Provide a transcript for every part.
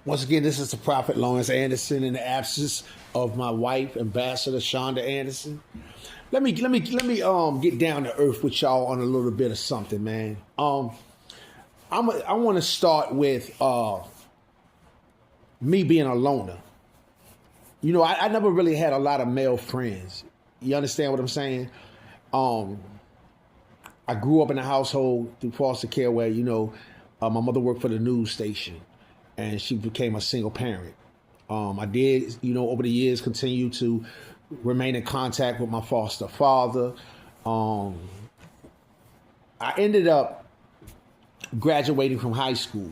Once again, this is the Prophet Lawrence Anderson in the absence of my wife, Ambassador Shonda Anderson. Let me get down to earth with y'all on a little bit of something, man. I want to start with me being a loner. You know, I never really had a lot of male friends. You understand what I'm saying? I grew up in a household through foster care where, my mother worked for the news station and she became a single parent. I did, over the years, continue to remain in contact with my foster father. I ended up graduating from high school,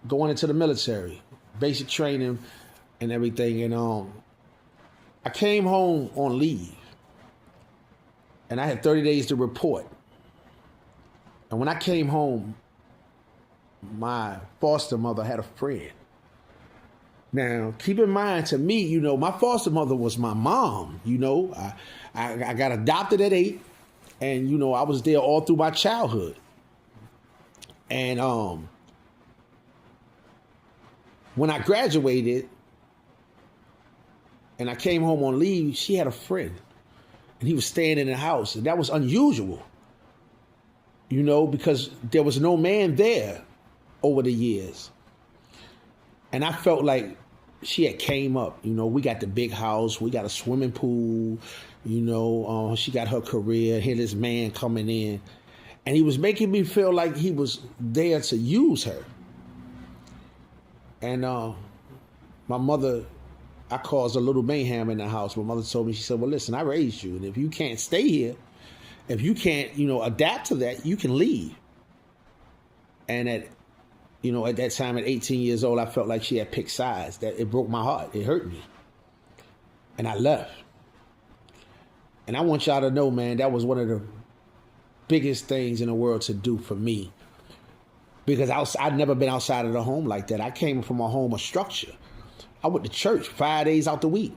going into the military, basic training and everything. And I came home on leave and I had 30 days to report. And when I came home, my foster mother had a friend. Now, keep in mind, to me, my foster mother was my mom. I got adopted at 8, and I was there all through my childhood. And when I graduated and I came home on leave, she had a friend, and he was staying in the house, and that was unusual. Because there was no man there over the years. And I felt like she had came up. We got the big house, we got a swimming pool, she got her career, here this man coming in. And he was making me feel like he was there to use her. And my mother, I caused a little mayhem in the house. My mother told me, she said, well, listen, I raised you. And if you can't stay here, if you can't, adapt to that, you can leave. And at that time, at 18 years old, I felt like she had picked sides. That it broke my heart. It hurt me. And I left. And I want y'all to know, man, that was one of the biggest things in the world to do for me. Because I'd never been outside of the home like that. I came from a home of structure. I went to church 5 days out the week.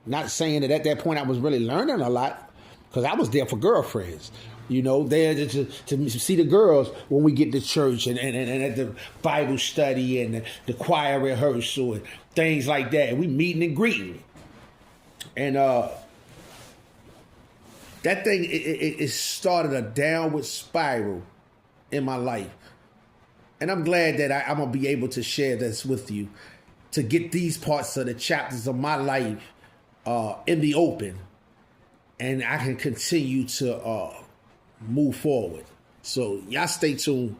Not saying that at that point I was really learning a lot, because I was there for girlfriends. There to see the girls when we get to church and at the Bible study and the choir rehearsal and things like that. We meeting and greeting. And that thing, it started a downward spiral in my life. And I'm glad that I'm going to be able to share this with you, to get these parts of the chapters of my life in the open. And I can continue to move forward. So y'all stay tuned